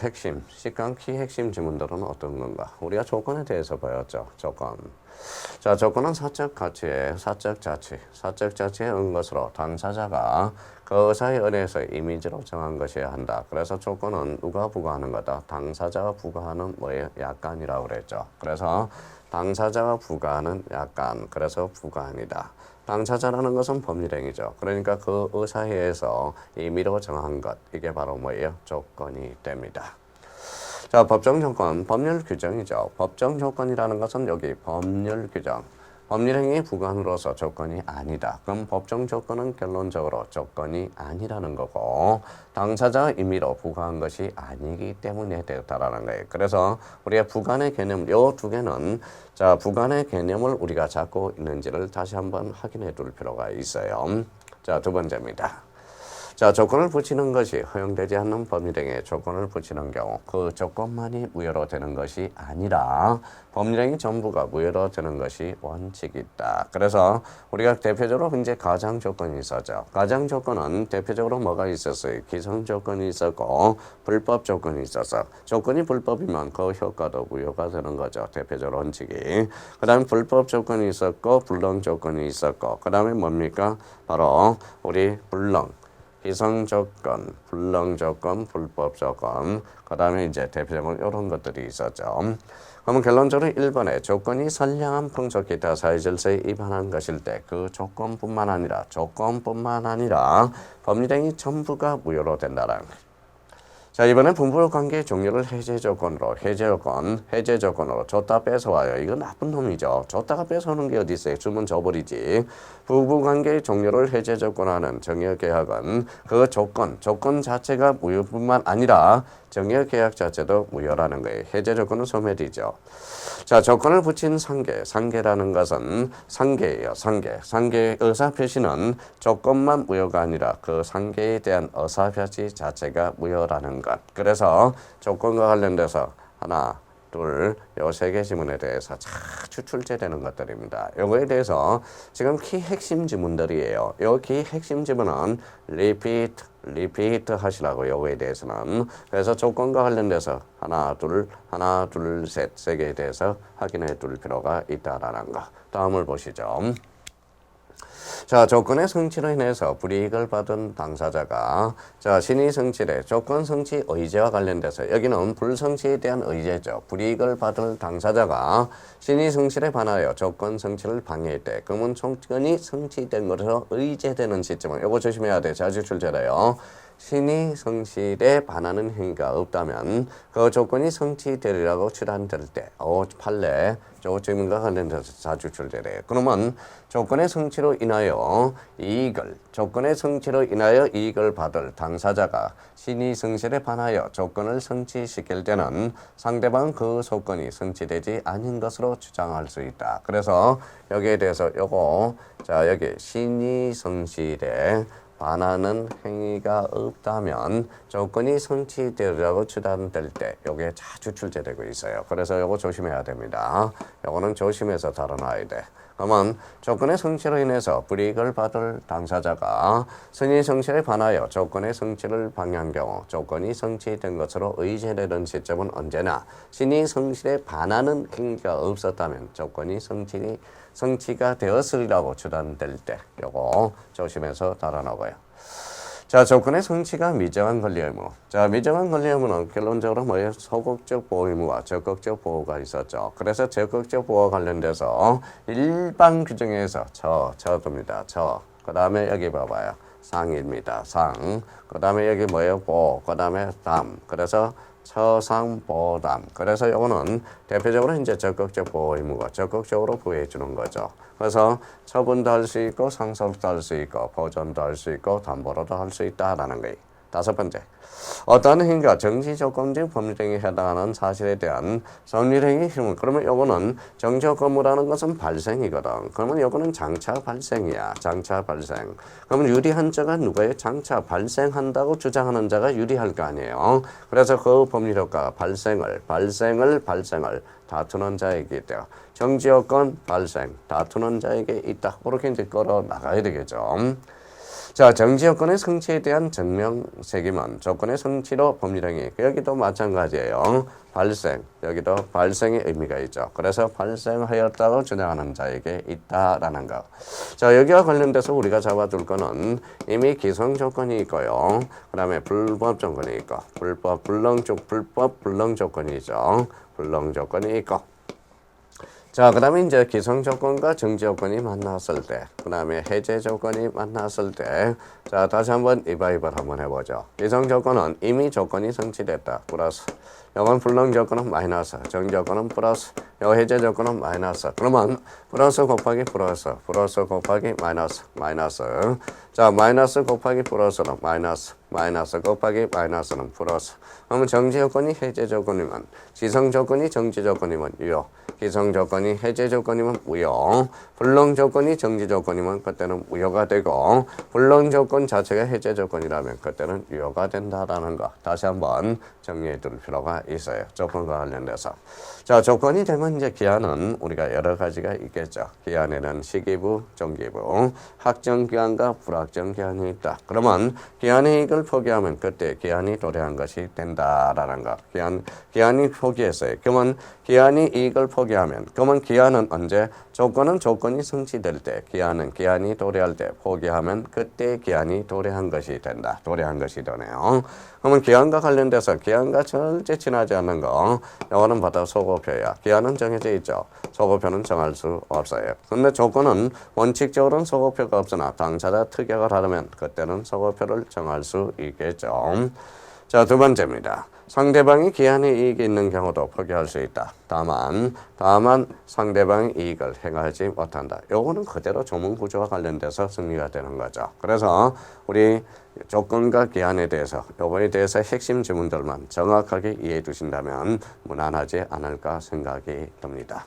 핵심, 시간 키 핵심 지문들은 어떤 건가? 우리가 조건에 대해서 배웠죠. 조건. 조건은 사적 가치의 사적 자치에 은 것으로 당사자가 그 의사에 의해서 이미지로 정한 것이어야 한다. 그래서 조건은 누가 부과하는 거다? 당사자가 부과하는 뭐예요? 약관이라고 그랬죠. 그래서 당사자가 부과하는 약관, 그래서 부과한이다. 당사자라는 것은 법률행위죠. 그러니까 그 의사에 의해서 임의로 정한 것, 이게 바로 뭐예요? 조건이 됩니다. 법정 조건, 법률 규정이죠. 법정 조건이라는 것은 여기 법률 규정, 법률행위 부관으로서 조건이 아니다. 그럼 법정 조건은 결론적으로 조건이 아니라는 거고 당사자 임의로 부과한 것이 아니기 때문에 되었다라는 거예요. 그래서 우리가 부관의 개념, 요 두 개는 부관의 개념을 우리가 잡고 있는지를 다시 한번 확인해 둘 필요가 있어요. 두 번째입니다. 조건을 붙이는 것이 허용되지 않는 법률행위에 조건을 붙이는 경우 그 조건만이 무효로 되는 것이 아니라 법률행위 전부가 무효로 되는 것이 원칙이 있다. 그래서 우리가 대표적으로 이제 가장 조건이 있었죠. 가장 조건은 대표적으로 뭐가 있었어요? 기성 조건이 있었고 불법 조건이 있었어. 조건이 불법이면 그 효과도 무효가 되는 거죠. 대표적으로 원칙이. 그 다음에 불법 조건이 있었고 불능 조건이 있었고 그 다음에 뭡니까? 바로 우리 불능. 기성 조건, 불능 조건, 불법 조건, 그 다음에 이제 대표적으로 이런 것들이 있었죠. 그러면 결론적으로 1번에 조건이 선량한 풍속 기타 사회질서에 위반한 것일 때 그 조건뿐만 아니라 법률행위 전부가 무효로 된다는 거예요. 이번엔 분부관계의 종료를 해제 조건으로 줬다 뺏어와요. 이건 나쁜 놈이죠. 줬다가 뺏어오는 게 어디 있어요? 주면 줘버리지. 부부관계의 종료를 해제 조건하는 정여계약은 그 조건 자체가 무효뿐만 아니라 정여계약 자체도 무효라는 거예요. 해제 조건은 소멸이죠. 조건을 붙인 상계라는 것은 상계예요. 상계의 의사표시는 조건만 무효가 아니라 그 상계에 대한 의사표시 자체가 무효라는 것. 그래서 조건과 관련돼서 하나, 둘, 요 세 개 지문에 대해서 추출제되는 것들입니다. 요거에 대해서 지금 키 핵심 지문들이에요. 요 키 핵심 지문은 리피트 하시라고 요거에 대해서는. 그래서 조건과 관련돼서 하나, 둘, 셋, 세 개에 대해서 확인해 둘 필요가 있다라는 거. 다음을 보시죠. 조건의 성취로 인해서 불이익을 받은 당사자가 신의 성취의 조건 성취 의제와 관련돼서 여기는 불성취에 대한 의제죠. 불이익을 받을 당사자가 신의 성취에 반하여 조건 성취를 방해할 때 그러면 조건이 성취된 것으로 의제되는 시점은 이거 조심해야 돼요. 자주출제래요. 신의 성실에 반하는 행위가 없다면 그 조건이 성취되리라고 추단될 때 판례 조건과 관련돼서 자주 출제돼요. 그러면 조건의 성취로 인하여 이익을 받을 당사자가 신의 성실에 반하여 조건을 성취시킬 때는 상대방 그 조건이 성취되지 않은 것으로 주장할 수 있다. 그래서 여기에 대해서 여기 신의 성실에 반하는 행위가 없다면 조건이 성취되리라고 추단될 때 요게 자주 출제되고 있어요. 그래서 요거 조심해야 됩니다. 요거는 조심해서 다뤄놔야 돼. 그러면 조건의 성취로 인해서 불이익을 받을 당사자가 신의 성실에 반하여 조건의 성취를 방해한 경우 조건이 성취된 것으로 의제되는 시점은 언제나 신의 성실에 반하는 행위가 없었다면 조건이 성취가 되었으리라고 추단될 때 요거 조심해서 다뤄놓고요. 조건의 성취가 미정한 권리 의무. 미정한 권리 의무는 결론적으로 뭐예요? 소극적 보호 의무와 적극적 보호가 있었죠. 그래서 적극적 보호와 관련돼서 일반 규정에서 저입니다. 그 다음에 여기 봐봐요. 상입니다. 상. 그 다음에 여기 뭐예요? 보호. 그 다음에 담. 그래서 처상보담. 그래서 이거는 대표적으로 이제 적극적 보호 의무가 적극적으로 보호해 주는 거죠. 그래서 처분도 할 수 있고 상속도 할 수 있고 보전도 할 수 있고 담보로도 할 수 있다라는 거예요. 다섯 번째, 어떠한 행위가 정치조건적 법률행위에 해당하는 사실에 대한 법률행위 힘을. 그러면 요거는 정치적 업무라는 것은 발생이거든. 그러면 요거는 장차 발생이야. 장차 발생. 그러면 유리한 자가 누구예요? 장차 발생한다고 주장하는 자가 유리할 거 아니에요. 그래서 그 법률 효과가 발생을 다투는 자에게 있대요. 정치여건 발생, 다투는 자에게 있다. 그렇게 이제 끌어 나가야 되겠죠. 자, 정지 조건의 성취에 대한 증명 책임은 조건의 성취로 법률행위. 여기도 마찬가지예요. 발생, 여기도 발생의 의미가 있죠. 그래서 발생하였다고 주장하는 자에게 있다라는 거. 자, 여기와 관련돼서 우리가 잡아둘 거는 이미 기성 조건이 있고요. 그 다음에 불법 조건이 있고, 불법 불능 조건이 있죠. 불능 조건이 있고. 자, 그 다음에 이제 기성 조건과 정지 조건이 만났을 때, 그 다음에 해제 조건이 만났을 때, 자, 다시 한번 이바이벌 한번 해보죠. 기성 조건은 이미 조건이 성취됐다. 플러스. 요건 불능 조건은 마이너스. 정지 조건은 플러스. 요 해제 조건은 마이너스. 그러면 플러스 곱하기 플러스. 플러스 곱하기 마이너스. 마이너스. 자, 마이너스 곱하기 플러스는 마이너스. 마이너스 곱하기 마이너스는 플러스. 그러면 정지 조건이 해제 조건이면, 기성 조건이 정지 조건이면 유효. 기성 조건이 해제 조건이면 무효. 불능 조건이 정지 조건이면 그때는 무효가 되고, 불능 조건 자체가 해제 조건이라면 그때는 유효가 된다라는 거. 다시 한번 정리해 둘 필요가 있어요. 조건과 관련돼서. 자, 조건이 되면 이제 기한은 우리가 여러 가지가 있겠죠. 기한에는 시기부, 정기부, 확정 기한과 불확정 기한이 있다. 그러면 기한의 이익을 포기하면 그때 기한이 도래한 것이 된다라는 거. 기한이 포기했어요. 그러면 기한이 이익을 포기하면, 그러면 기한은 언제? 조건은 조건이 성취될 때, 기한이 도래할 때 포기하면 그때 기한이 도래한 것이 된다. 도래한 것이 되네요. 그러면 기한과 관련돼서 기한과 절대 지나지 않는 거, 이거는 바로 소고표야. 기한은 정해져 있죠. 소고표는 정할 수 없어요. 근데 조건은 원칙적으로는 소고표가 없으나 당사자 특약을 하려면 그때는 소고표를 정할 수 있겠죠. 자, 두 번째입니다. 상대방이 기한의 이익이 있는 경우도 포기할 수 있다. 다만 상대방의 이익을 행하지 못한다. 요거는 그대로 조문 구조와 관련돼서 승리가 되는 거죠. 그래서 우리 조건과 기한에 대해서, 요거에 대해서 핵심 지문들만 정확하게 이해해 두신다면 무난하지 않을까 생각이 듭니다.